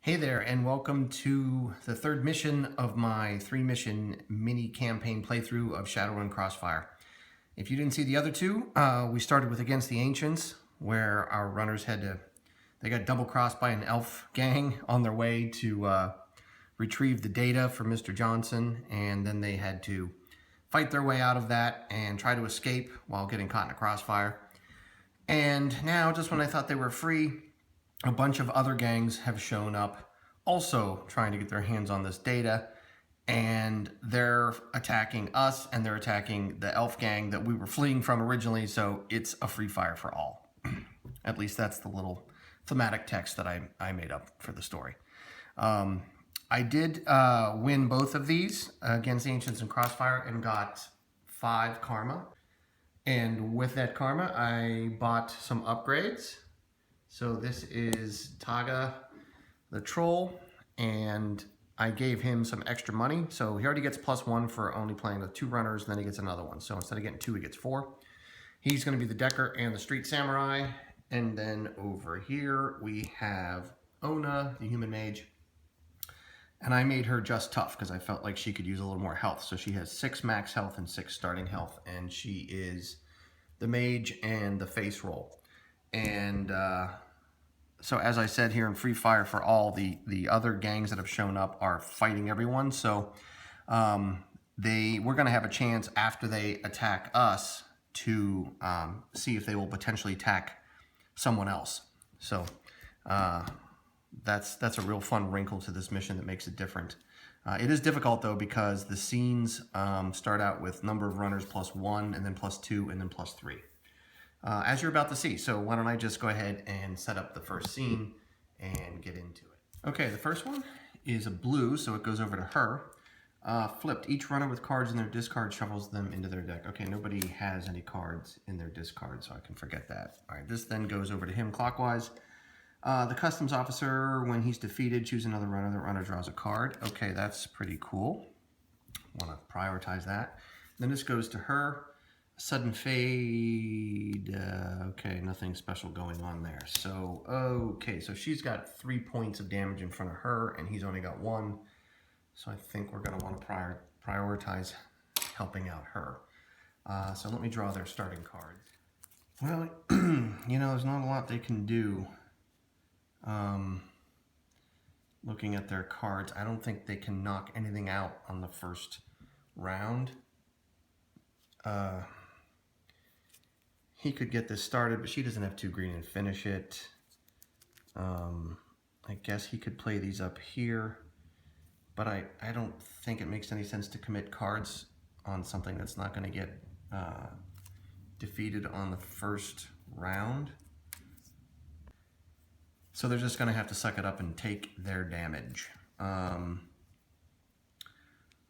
Hey there, and welcome to the third mission of my 3-mission mini campaign playthrough of Shadowrun Crossfire. If you didn't see the other two, we started with Against the Ancients, where our runners they got double-crossed by an elf gang on their way to retrieve the data from Mr. Johnson, and then they had to fight their way out of that and try to escape while getting caught in a crossfire. And now, just when I thought they were free, a bunch of other gangs have shown up also trying to get their hands on this data, and they're attacking us and they're attacking the elf gang that we were fleeing from originally, so it's a free fire for all. At least that's the little thematic text that I made up for the story. I did win both of these Against the Ancients and Crossfire and got 5 karma. And with that karma, I bought some upgrades. So this is Taga, the troll, and I gave him some extra money. So he already gets +1 for only playing with 2 runners, and then he gets another one. So instead of getting 2, he gets 4. He's going to be the Decker and the Street Samurai. And then over here we have Ona, the Human Mage. And I made her just tough because I felt like she could use a little more health. So she has 6 max health and 6 starting health, and she is the mage and the face roll. And so as I said here in Freefire-for-All, the other gangs that have shown up are fighting everyone. So we're going to have a chance after they attack us to see if they will potentially attack someone else. So that's a real fun wrinkle to this mission that makes it different. It is difficult though because the scenes start out with number of runners +1 and then +2 and then +3. As you're about to see. So why don't I just go ahead and set up the first scene and get into it. Okay, the first one is a blue, so it goes over to her. Flipped, each runner with cards in their discard shuffles them into their deck. Okay, nobody has any cards in their discard, so I can forget that. All right, this then goes over to him clockwise. The customs officer, when he's defeated, choose another runner. The runner draws a card. Okay, that's pretty cool. Want to prioritize that. Then this goes to her. Sudden fade, okay, nothing special going on there. So, okay, so she's got 3 points of damage in front of her, and he's only got 1. So I think we're gonna wanna prioritize helping out her. So let me draw their starting cards. Well, you know, there's not a lot they can do. Looking at their cards, I don't think they can knock anything out on the first round. He could get this started, but she doesn't have 2 green and finish it. I guess he could play these up here, but I don't think it makes any sense to commit cards on something that's not going to get defeated on the first round. So they're just going to have to suck it up and take their damage.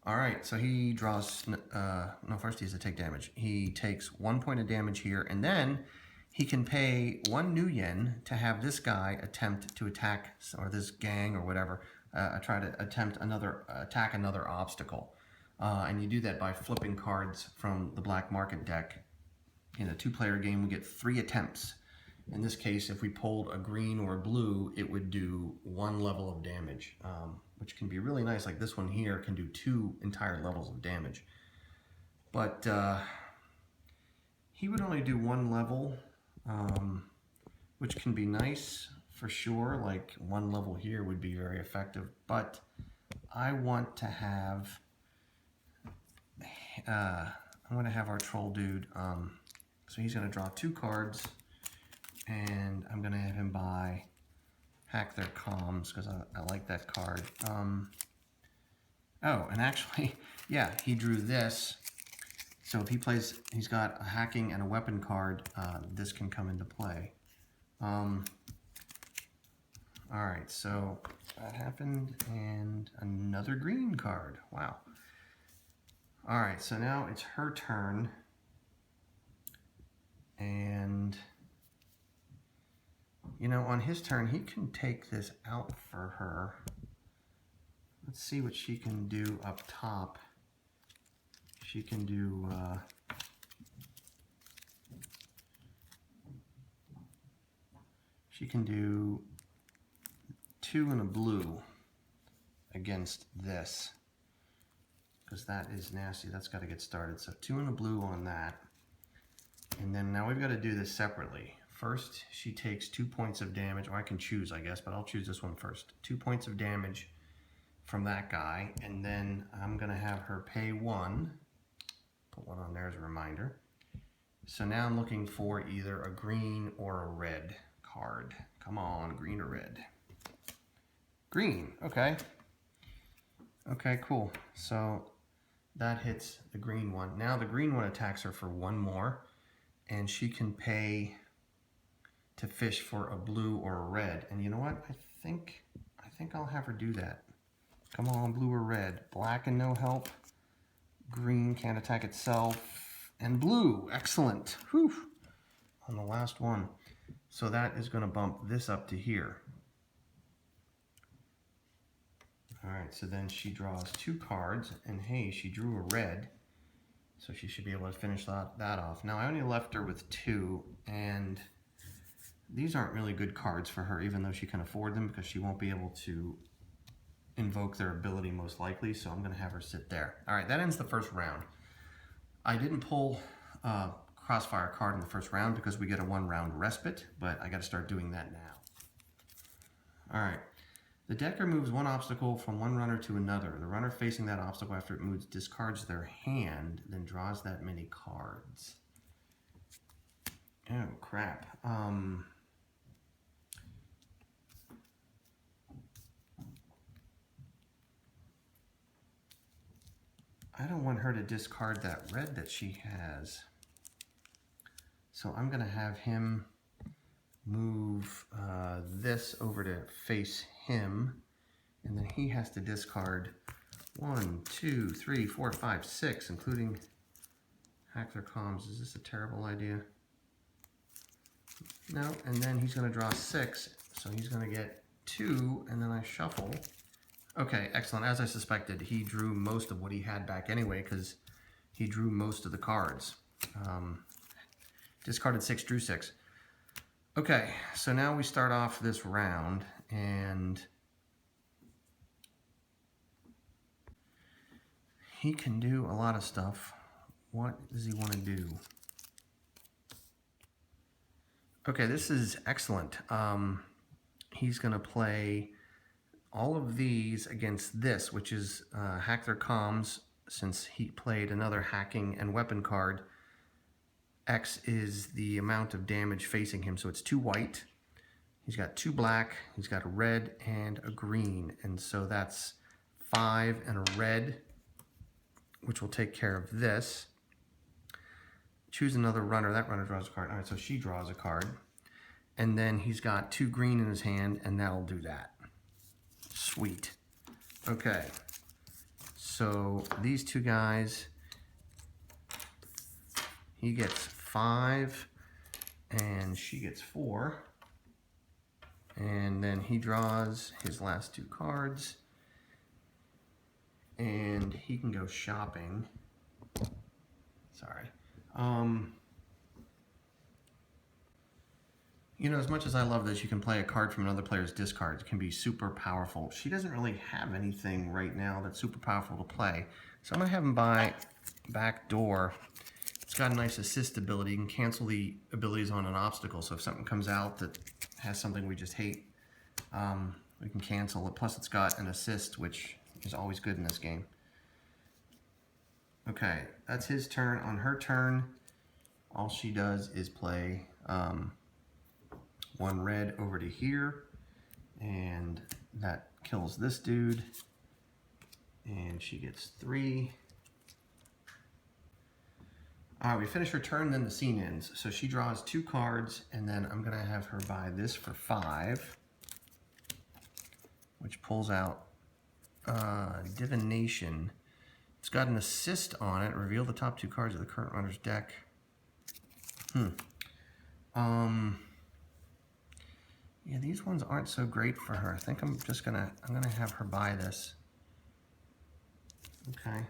All right, so he draws, no, first he has to take damage. He takes 1 point of damage here, and then he can pay 1 new yen to have this guy attempt to attack, or this gang or whatever, try to attempt attack another obstacle. And you do that by flipping cards from the black market deck. In a 2-player game, we get 3 attempts. In this case, if we pulled a green or a blue, it would do 1 level of damage, which can be really nice. Like this one here can do 2 entire levels of damage. But he would only do 1 level, which can be nice for sure. Like 1 level here would be very effective. But I want to have, our troll dude. So he's going to draw 2 cards. And I'm going to have him buy Hack Their Comms because I like that card. Oh, and actually, yeah, he drew this. So if he plays, he's got a hacking and a weapon card, this can come into play. All right, so that happened, and another green card. Wow. All right, so now it's her turn. And you know, on his turn, he can take this out for her. Let's see what she can do up top. She can do, 2 and a blue against this, because that is nasty. That's got to get started. So 2 and a blue on that. And then now we've got to do this separately. First, she takes 2 points of damage, or I can choose, I guess, but I'll choose this one first. 2 points of damage from that guy, and then I'm gonna have her pay 1. Put 1 on there as a reminder. So now I'm looking for either a green or a red card. Come on, green or red? Green, okay. Okay, cool. So that hits the green one. Now the green one attacks her for 1 more, and she can pay to fish for a blue or a red. And you know what? I think I'll have her do that. Come on, blue or red. Black and no help. Green can't attack itself. And blue, excellent. Whew. On the last one. So that is going to bump this up to here. All right, so then she draws 2 cards, and hey, she drew a red, so she should be able to finish that off. Now I only left her with 2, and these aren't really good cards for her, even though she can afford them, because she won't be able to invoke their ability most likely, so I'm going to have her sit there. All right, that ends the first round. I didn't pull a Crossfire card in the first round because we get a 1-round respite, but I got to start doing that now. All right. The deck removes 1 obstacle from 1 runner to another. The runner facing that obstacle after it moves discards their hand, then draws that many cards. Oh, crap. I don't want her to discard that red that she has. So I'm going to have him move this over to face him. And then he has to discard 1, 2, 3, 4, 5, 6, including hack their comms. Is this a terrible idea? No, and then he's going to draw 6. So he's going to get 2, and then I shuffle. Okay, excellent. As I suspected, he drew most of what he had back anyway, because he drew most of the cards. Discarded 6, drew 6. Okay, so now we start off this round, and he can do a lot of stuff. What does he want to do? Okay, this is excellent. He's going to play all of these against this, which is hack their comms, since he played another hacking and weapon card. X is the amount of damage facing him, so it's 2 white. He's got 2 black, he's got a red and a green, and so that's 5 and a red, which will take care of this. Choose another runner. That runner draws a card. All right, so she draws a card. And then he's got 2 green in his hand, and that'll do that. Sweet. Okay. So these 2 guys, he gets 5, and she gets 4. And then he draws his last 2 cards, and he can go shopping. Sorry. You know, as much as I love this, you can play a card from another player's discard. It can be super powerful. She doesn't really have anything right now that's super powerful to play. So I'm going to have him buy Backdoor. It's got a nice assist ability. You can cancel the abilities on an obstacle. So if something comes out that has something we just hate, we can cancel it. Plus it's got an assist, which is always good in this game. Okay, that's his turn. On her turn, all she does is play 1 red over to here, and that kills this dude, and she gets 3. All right, we finish her turn, then the scene ends. So she draws 2 cards, and then I'm gonna have her buy this for 5, which pulls out Divination. It's got an assist on it. Reveal the top 2 cards of the current runner's deck. Yeah, these ones aren't so great for her. I think I'm gonna have her buy this. Okay.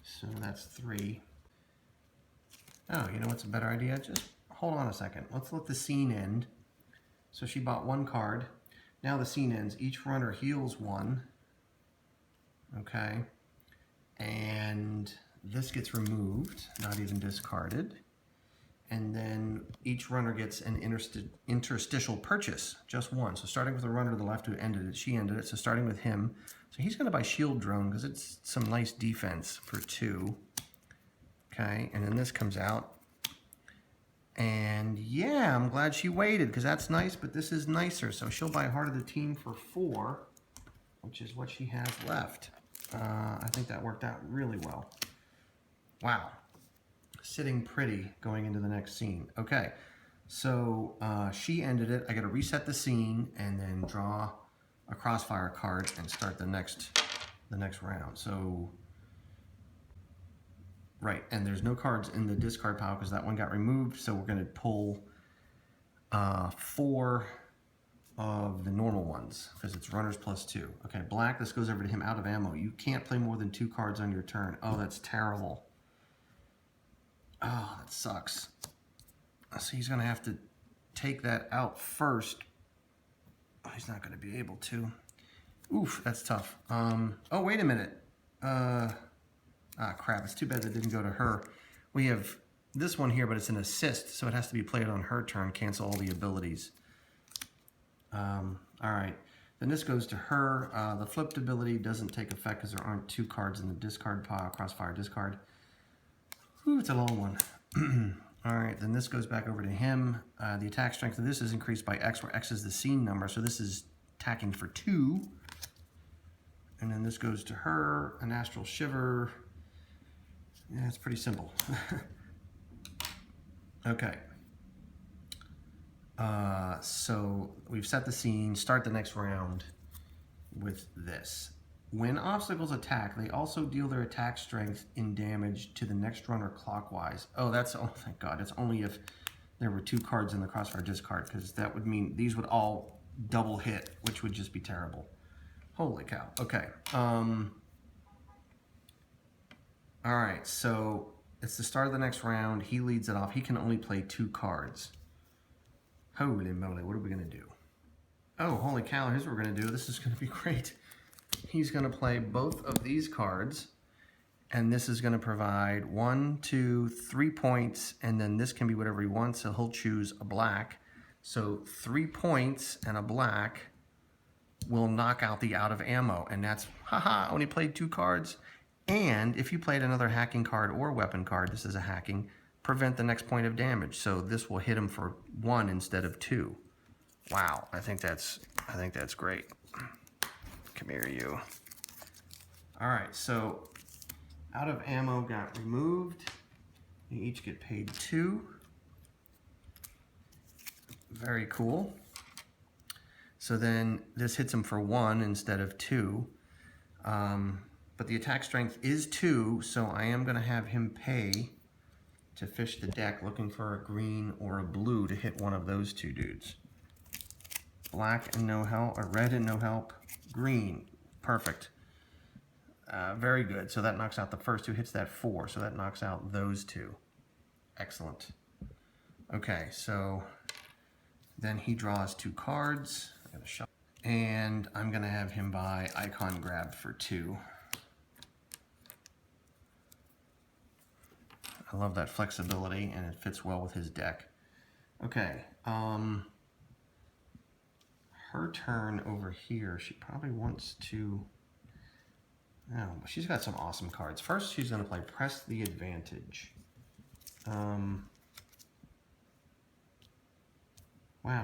So that's 3. Oh, you know what's a better idea? Just hold on a second. Let's let the scene end. So she bought 1 card. Now the scene ends. Each runner heals 1. Okay. And this gets removed, not even discarded. And then each runner gets an interstitial purchase, just 1. So starting with the runner to the left who ended it, she ended it. So starting with him, so he's going to buy shield drone because it's some nice defense for 2. Okay, and then this comes out. And yeah, I'm glad she waited because that's nice, but this is nicer. So she'll buy Heart of the Team for 4, which is what she has left. I think that worked out really well. Wow. Sitting pretty going into the next scene. Okay, so she ended it. I got to reset the scene and then draw a Crossfire card and start the next round. So, right, and there's no cards in the discard pile because that one got removed. So we're going to pull 4 of the normal ones because it's runners plus 2. Okay, black. This goes over to him out of ammo. You can't play more than 2 cards on your turn. Oh, that's terrible. Oh, that sucks. So he's going to have to take that out first. Oh, he's not going to be able to. Oof, that's tough. Oh, wait a minute. Crap. It's too bad that didn't go to her. We have this one here, but it's an assist, so it has to be played on her turn. Cancel all the abilities. All right. Then this goes to her. The flipped ability doesn't take effect because there aren't 2 cards in the discard pile. Crossfire discard. Ooh, it's a long one. All right, then this goes back over to him. The attack strength of this is increased by X, where X is the scene number. So this is attacking for 2. And then this goes to her, an Astral Shiver. Yeah, it's pretty simple. Okay. So we've set the scene, start the next round with this. When obstacles attack, they also deal their attack strength in damage to the next runner clockwise. Oh, that's, oh, thank God. It's only if there were 2 cards in the Crossfire discard, because that would mean these would all double hit, which would just be terrible. Holy cow. Okay. All right, so it's the start of the next round. He leads it off. He can only play 2 cards. Holy moly, what are we going to do? Oh, holy cow, here's what we're going to do. This is going to be great. He's going to play both of these cards, and this is going to provide 1, 2, 3 points, and then this can be whatever he wants, so he'll choose a black. So 3 points and a black will knock out the out of ammo, and that's, haha, only played 2 cards. And if you played another hacking card or weapon card, this is a hacking, prevent the next point of damage. So this will hit him for 1 instead of 2. Wow, I think that's great. Come here, you. All right, so out of ammo got removed. They each get paid 2. Very cool. So then this hits him for 1 instead of 2. But the attack strength is 2, so I am going to have him pay to fish the deck looking for a green or a blue to hit one of those 2 dudes. Black and no help, or red and no help, green. Perfect. Very good. So that knocks out the first 2, hits that 4, so that knocks out those 2. Excellent. Okay, so then he draws 2 cards. I got a shot. And I'm going to have him buy Icon Grab for 2. I love that flexibility, and it fits well with his deck. Okay, her turn over here, she probably wants to, no, she's got some awesome cards. First, she's going to play Press the Advantage. Wow,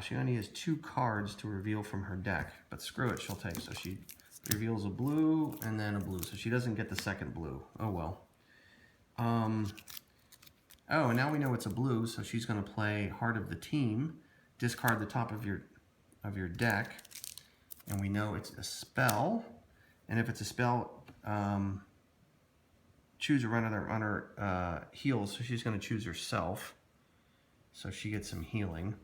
she only has 2 cards to reveal from her deck, but screw it, she'll take. So she reveals a blue and then a blue, so she doesn't get the second blue. Oh well. Oh, and now we know it's a blue, so she's going to play Heart of the Team, discard the top of your deck, and we know it's a spell. And if it's a spell, choose a runner. That runner heals, so she's going to choose herself, so she gets some healing.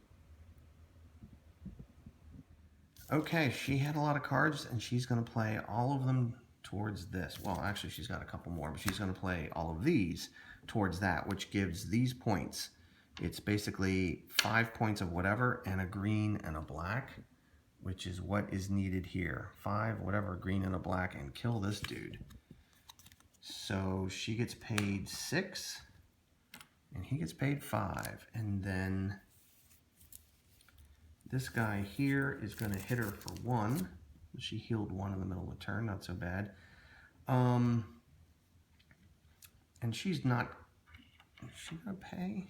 Okay, she had a lot of cards, and she's going to play all of them towards this. Well, actually, she's got a couple more, but she's going to play all of these towards that, which gives these points. It's basically 5 points of whatever, and a green and a black. which is what is needed here. 5, whatever, green and a black, and kill this dude. So she gets paid 6, and he gets paid 5. And then this guy here is going to hit her for 1. She healed 1 in the middle of the turn, not so bad. And she's not, is she going to pay?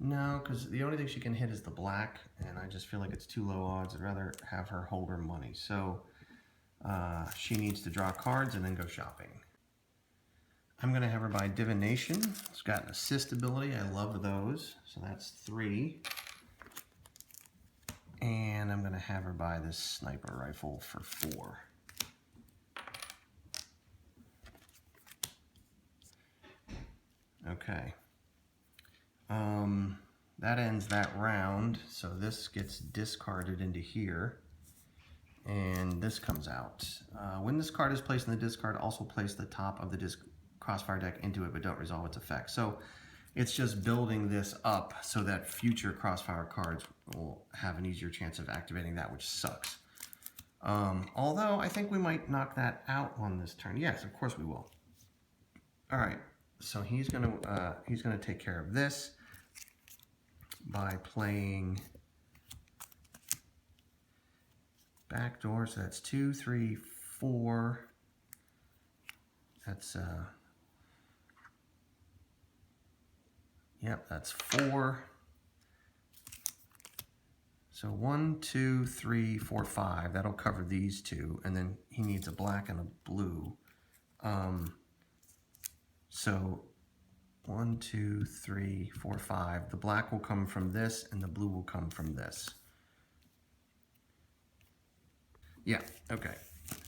No, because the only thing she can hit is the black, and I just feel like it's too low odds. I'd rather have her hold her money. So she needs to draw cards and then go shopping. I'm going to have her buy Divination. It's got an assist ability. I love those. So that's 3. And I'm going to have her buy this sniper rifle for 4. Okay. That ends that round. So this gets discarded into here. And this comes out. When this card is placed in the discard, also place the top of the Crossfire deck into it, but don't resolve its effect. So it's just building this up so that future Crossfire cards will have an easier chance of activating that, which sucks. Although I think we might knock that out on this turn. Yes, of course we will. All right, so he's gonna take care of this by playing backdoor. So that's 2, 3, 4. That's yep, that's 4. So 1, 2, 3, 4, 5. That'll cover these 2, and then he needs a black and a blue. So 1, 2, 3, 4, 5. The black will come from this, and the blue will come from this. Yeah, okay.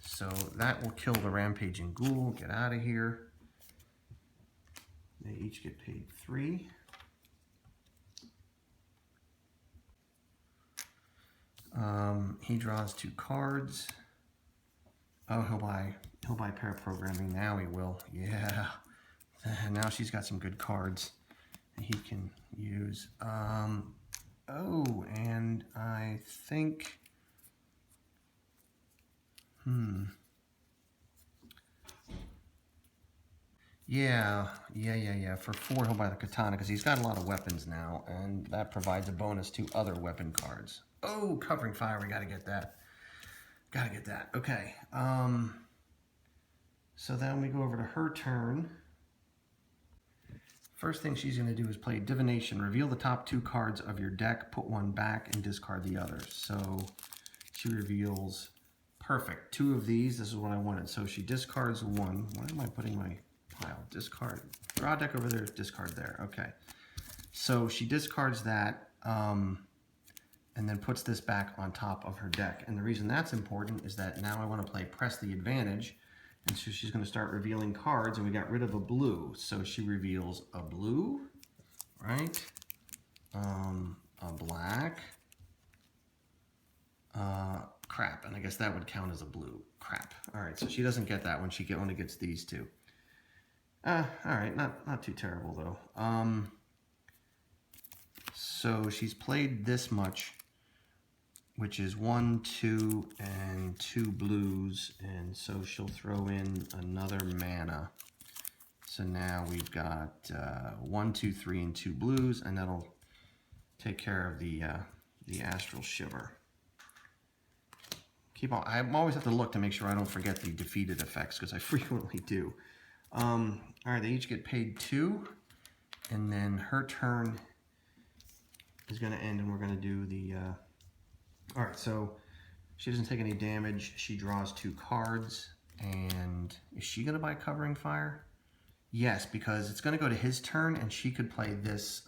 So that will kill the Rampaging Ghoul. Get out of here. They each get paid 3. He draws 2 cards. Oh, he'll buy Paraprogramming now. He will. Yeah. Now she's got some good cards that he can use. Oh, and I think. Yeah. For 4, he'll buy the Katana because he's got a lot of weapons now, and that provides a bonus to other weapon cards. Oh, Covering Fire, we gotta get that. Okay. So then we go over to her turn. First thing she's gonna do is play Divination. Reveal the top 2 cards of your deck, put 1 back, and discard the other. So she reveals, perfect, 2 of these. This is what I wanted. So she discards 1. Why am I putting my pile? Discard. Draw a deck over there, discard there. Okay. So she discards that, and then puts this back on top of her deck. And the reason that's important is that now I want to play Press the Advantage. And so she's going to start revealing cards, and we got rid of a blue. So she reveals a blue, right? A black. Crap, and I guess that would count as a blue. Crap. All right, so she doesn't get that one. She only gets these 2. All right, not too terrible though. So she's played this much, which is 1, 2, and 2 blues, and so she'll throw in another mana. So now we've got 1, 2, 3, and 2 blues, and that'll take care of the Astral Shiver. I always have to look to make sure I don't forget the defeated effects, because I frequently do. All right, they each get paid 2, and then her turn is going to end, and we're going to do the. All right, so she doesn't take any damage. She draws 2 cards, and is she going to buy Covering Fire? Yes, because it's going to go to his turn, and she could play this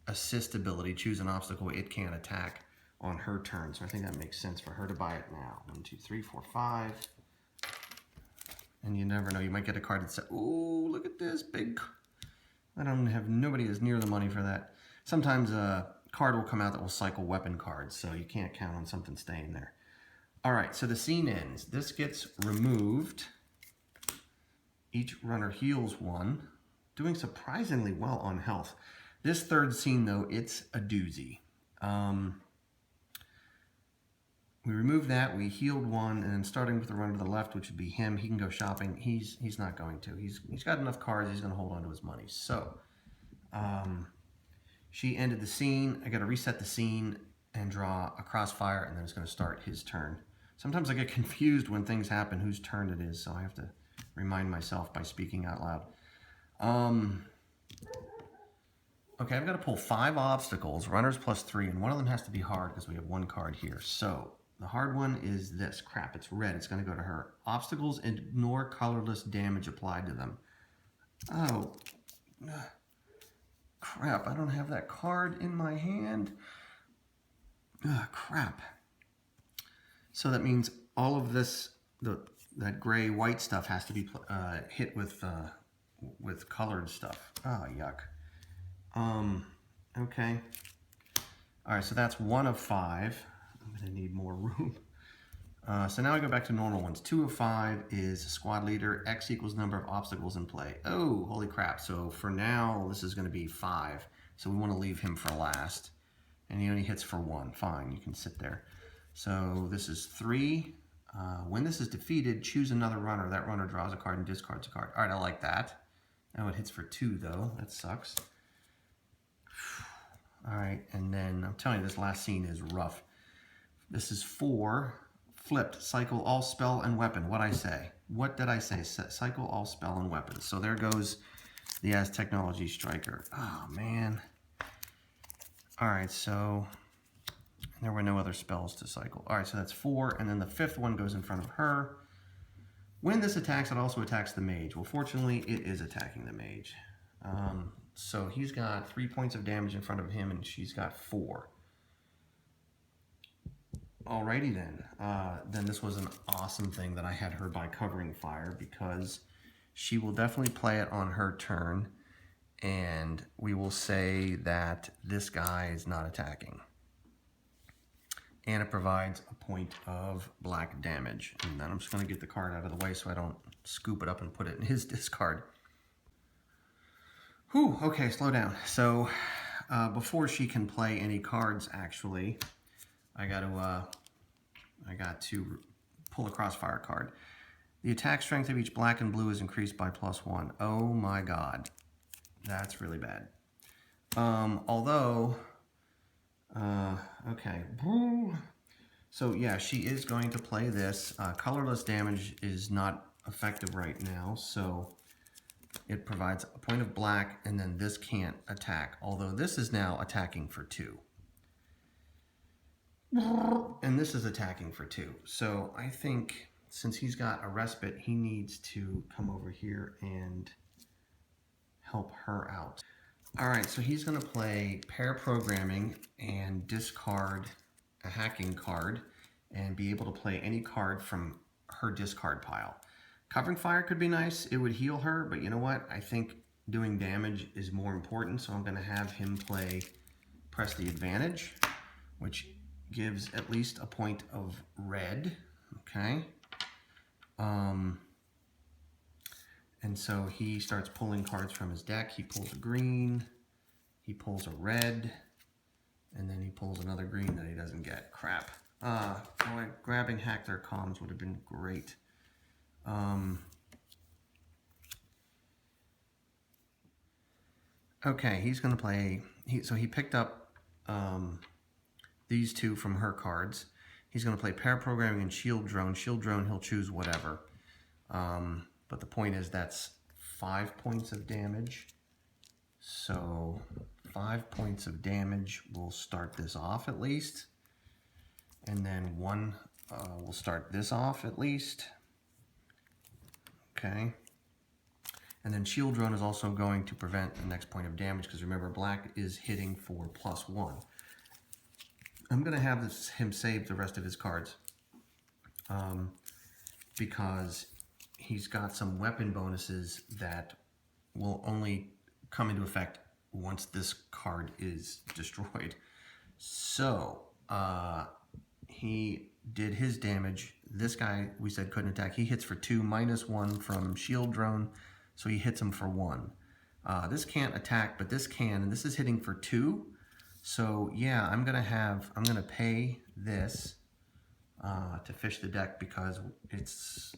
assist ability. Choose an obstacle it can't attack on her turn. So I think that makes sense for her to buy it now. 1, 2, 3, 4, 5. And you never know, you might get a card that says, "Oh, look at this big." I don't have nobody is near the money for that. Sometimes a card will come out that will cycle weapon cards, so you can't count on something staying there. All right, so the scene ends. This gets removed. Each runner heals 1, doing surprisingly well on health. This third scene, though, it's a doozy. we removed that, we healed one, and then starting with the runner to the left, which would be him, he can go shopping. He's not going to. He's got enough cards, he's gonna hold on to his money. So, she ended the scene. I gotta reset the scene and draw a crossfire, and then it's gonna start his turn. Sometimes I get confused when things happen, whose turn it is, so I have to remind myself by speaking out loud. Okay, I've got to pull 5 obstacles, runners +3, and one of them has to be hard because we have 1 card here. So the hard one is this. Crap, it's red. It's going to go to her. Obstacles ignore colorless damage applied to them. Oh, crap, I don't have that card in my hand. Crap. So that means all of this, that gray-white stuff has to be hit with colored stuff. Oh, yuck. Okay. All right, so that's 1 of 5. I'm gonna need more room. So now I go back to normal ones. 2 of 5 is squad leader. X equals number of obstacles in play. Oh, holy crap. So for now, this is gonna be 5. So we wanna leave him for last. And he only hits for 1. Fine, you can sit there. So this is 3. When this is defeated, choose another runner. That runner draws a card and discards a card. All right, I like that. Oh, it hits for 2 though. That sucks. All right, and then I'm telling you, this last scene is rough. This is 4, flipped, cycle all spell and weapon. What I say? What did I say? Cycle all spell and weapon. So there goes the As Technology Striker. Oh, man. All right, so there were no other spells to cycle. All right, so that's 4, and then the 5th one goes in front of her. When this attacks, it also attacks the mage. Well, fortunately, it is attacking the mage. So he's got 3 points of damage in front of him, and she's got 4. Alrighty then. Then this was an awesome thing that I had her by covering fire, because she will definitely play it on her turn, and we will say that this guy is not attacking. And it provides a point of black damage. And then I'm just going to get the card out of the way so I don't scoop it up and put it in his discard. Whew, okay, slow down. So before she can play any cards, actually, I got to pull a crossfire card. The attack strength of each black and blue is increased by +1. Oh my god, that's really bad. Okay. So yeah, she is going to play this. Colorless damage is not effective right now, so it provides a point of black, and then this can't attack, although this is now attacking for 2. And this is attacking for 2. So I think since he's got a respite, he needs to come over here and help her out. All right, so he's going to play pair programming and discard a hacking card and be able to play any card from her discard pile. Covering fire could be nice. It would heal her, but you know what? I think doing damage is more important, so I'm going to have him press the advantage, which gives at least a point of red, okay? And so he starts pulling cards from his deck. He pulls a green, he pulls a red, and then he pulls another green that he doesn't get. Crap. Boy, grabbing Hack Their Comms would have been great. Okay, he's going to play, so he picked up these 2 from her cards. He's going to play pair programming and shield drone. Shield drone, he'll choose whatever. But the point is that's 5 points of damage. So 5 points of damage will start this off at least. And then 1 will start this off at least. Okay. And then shield drone is also going to prevent the next point of damage, because remember, black is hitting for +1. I'm going to have him save the rest of his cards because he's got some weapon bonuses that will only come into effect once this card is destroyed. So he did his damage. This guy, we said, couldn't attack. He hits for 2, -1 from shield drone, so he hits him for 1. This can't attack, but this can, and this is hitting for 2. So yeah, I'm gonna pay this to fish the deck, because it's,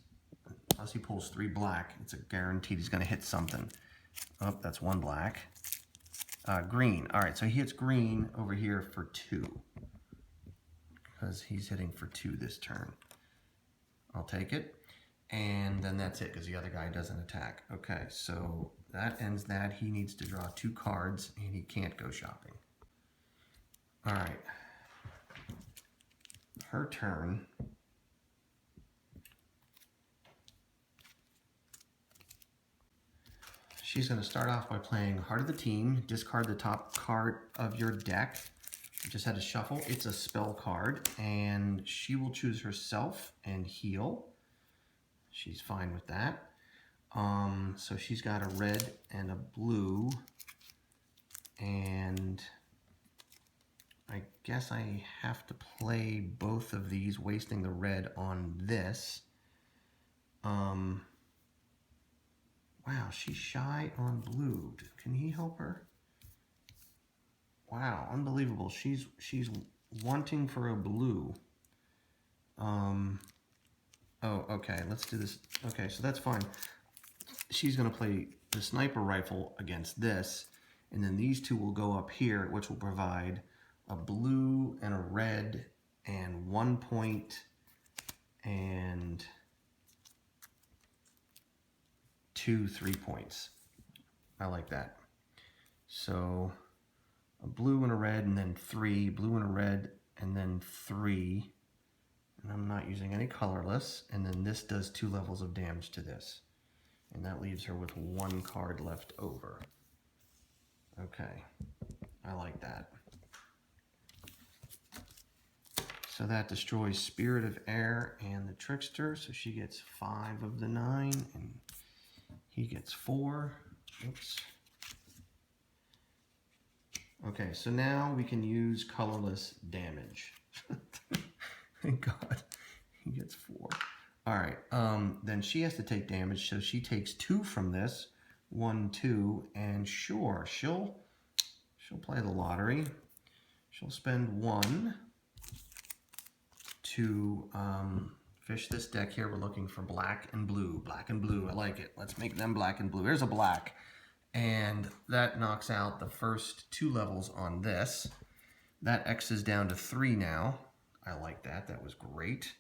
unless he pulls 3 black, it's a guaranteed he's going to hit something. Oh, that's 1 black. Green. All right, so he hits green over here for 2, because he's hitting for 2 this turn. I'll take it. And then that's it, because the other guy doesn't attack. Okay, so that ends that. He needs to draw 2 cards, and he can't go shopping. All right. Her turn. She's going to start off by playing Heart of the Team. Discard the top card of your deck. I just had to shuffle. It's a spell card, and she will choose herself and heal. She's fine with that. So she's got a red and a blue, and I guess I have to play both of these, wasting the red on this. Wow, she's shy on blue. Can he help her? Wow, unbelievable. She's wanting for a blue. Oh, okay, let's do this. Okay, so that's fine. She's going to play the sniper rifle against this, and then these two will go up here, which will provide a blue and a red and 1 point and 2 3 points. I like that. So a blue and a red, and then 3, blue and a red, and then 3. And I'm not using any colorless, and then this does 2 levels of damage to this. And that leaves her with 1 card left over. Okay, I like that. So that destroys Spirit of Air and the Trickster, so she gets 5 of the 9, and he gets 4. Oops. Okay, so now we can use colorless damage. Thank God, he gets 4. All right, then she has to take damage, so she takes 2 from this, 1, 2, and sure, she'll play the lottery. She'll spend 1 to fish this deck here. We're looking for black and blue. Black and blue, I like it. Let's make them black and blue. There's a black, and that knocks out the first 2 levels on this. That X's down to 3 now. I like that. That was great.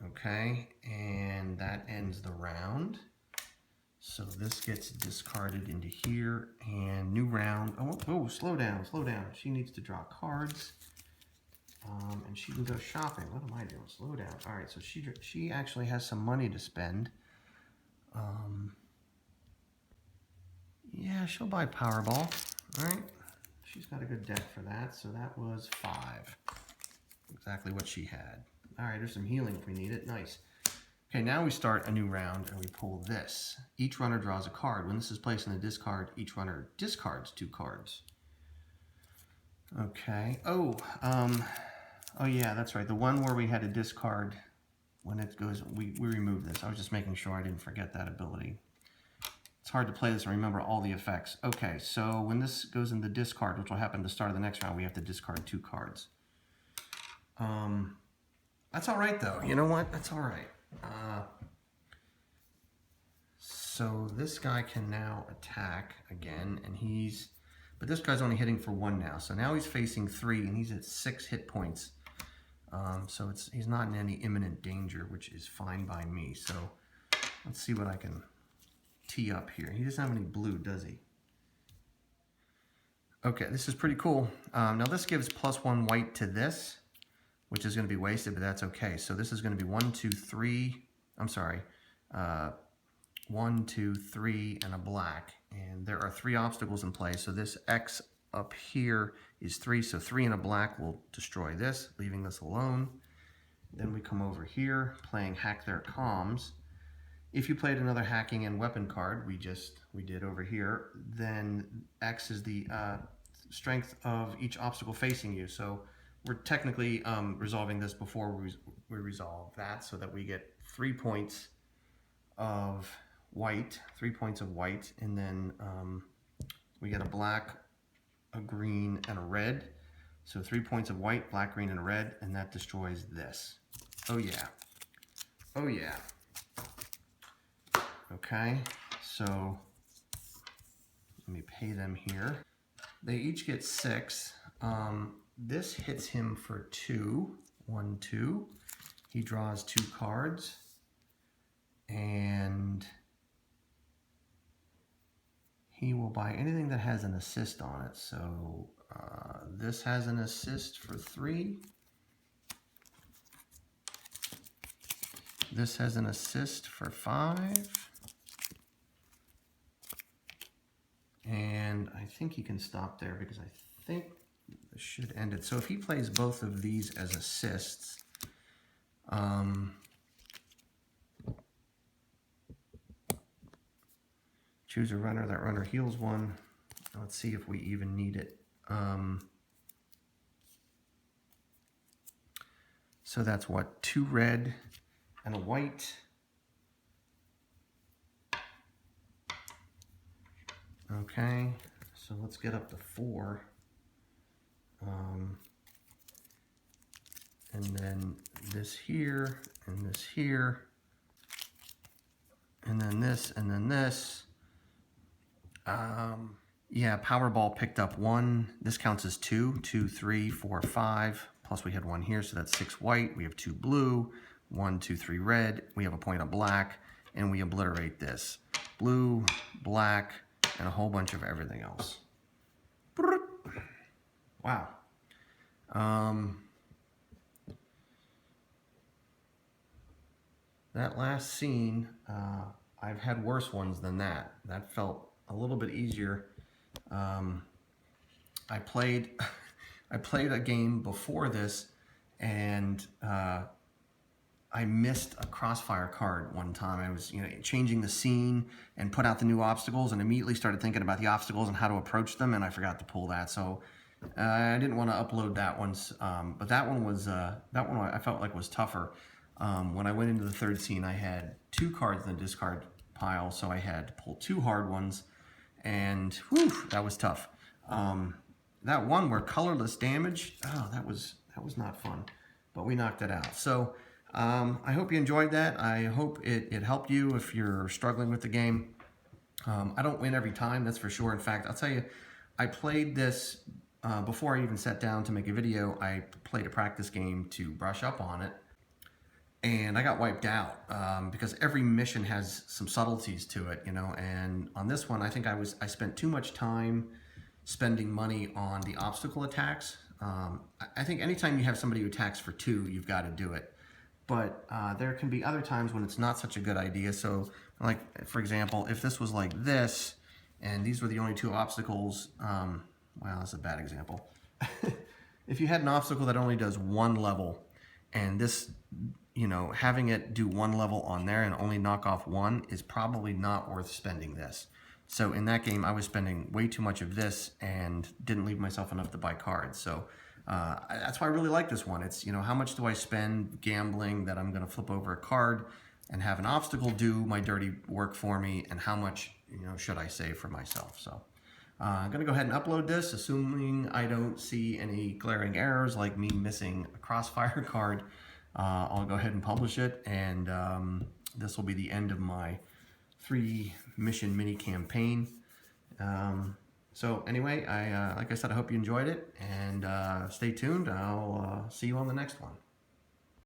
Okay, and that ends the round. So this gets discarded into here, and new round. Oh, slow down, slow down. She needs to draw cards, and she can go shopping. What am I doing? Slow down. All right, so she actually has some money to spend. Yeah, she'll buy Powerball. All right, she's got a good deck for that. So that was 5. Exactly what she had. All right, there's some healing if we need it. Nice. Okay, now we start a new round, and we pull this. Each runner draws a card. When this is placed in the discard, each runner discards 2 cards. Okay. Oh yeah, that's right. The one where we had to discard, when it goes, we remove this. I was just making sure I didn't forget that ability. It's hard to play this and remember all the effects. Okay, so when this goes in the discard, which will happen at the start of the next round, we have to discard 2 cards. That's all right, though. You know what? That's all right. So this guy can now attack again, and but this guy's only hitting for 1 now. So now he's facing 3, and he's at 6 hit points. So he's not in any imminent danger, which is fine by me. So let's see what I can tee up here. He doesn't have any blue, does he? Okay, this is pretty cool. Now this gives +1 white to this, which is going to be wasted, but that's okay. So this is going to be 1, 2, 3. I'm sorry. 1, 2, 3, and a black. And there are 3 obstacles in play. So this X up here is 3. So 3 and a black will destroy this, leaving this alone. Then we come over here, playing Hack Their Comms. If you played another hacking and weapon card, we did over here, then X is the strength of each obstacle facing you. So we're technically resolving this before we resolve that, so that we get 3 points of white, 3 points of white, and then we get a black, a green, and a red. So 3 points of white, black, green, and red, and that destroys this. Oh yeah. Oh yeah. Okay, so let me pay them here. They each get 6. This hits him for 2. 1, 2. He draws 2 cards. And he will buy anything that has an assist on it. So this has an assist for 3. This has an assist for 5. And I think he can stop there because I think this should end it. So if he plays both of these as assists, choose a runner. That runner heals 1. Let's see if we even need it. So that's what, 2 red and a white. Okay, so let's get up to 4. And then this here, and this here, and then this, and then this. Yeah, Powerball picked up 1. This counts as 2. 2, 3, 4, 5. Plus we had 1 here, so that's 6 white. We have 2 blue. 1, 2, 3 red. We have a point of black, and we obliterate this. Blue, black, and a whole bunch of everything else. Wow. That last scene, I've had worse ones than that. That felt a little bit easier. I played a game before this, and I missed a crossfire card one time. I was, changing the scene and put out the new obstacles, and immediately started thinking about the obstacles and how to approach them, and I forgot to pull that. So I didn't want to upload that one, but that one was I felt like was tougher. When I went into the third scene, I had 2 cards in the discard pile, so I had to pull 2 hard ones, and whew, that was tough. That one where colorless damage, oh, that was not fun, but we knocked it out. So I hope you enjoyed that. I hope it helped you if you're struggling with the game. I don't win every time, that's for sure. In fact, I'll tell you, I played this before I even sat down to make a video. I played a practice game to brush up on it, and I got wiped out because every mission has some subtleties to it, and on this one, I think I spent too much time spending money on the obstacle attacks. I think anytime you have somebody who attacks for 2, you've got to do it. But there can be other times when it's not such a good idea. So, like, for example, if this was like this, and these were the only 2 obstacles, wow, that's a bad example. If you had an obstacle that only does 1 level, and this, having it do 1 level on there and only knock off 1 is probably not worth spending this. So in that game, I was spending way too much of this and didn't leave myself enough to buy cards. So that's why I really like this one. It's, how much do I spend gambling that I'm going to flip over a card and have an obstacle do my dirty work for me, and how much, should I save for myself? So I'm going to go ahead and upload this, assuming I don't see any glaring errors like me missing a crossfire card. I'll go ahead and publish it, and this will be the end of my 3-mission mini campaign. So anyway, like I said, I hope you enjoyed it, and stay tuned. I'll see you on the next one.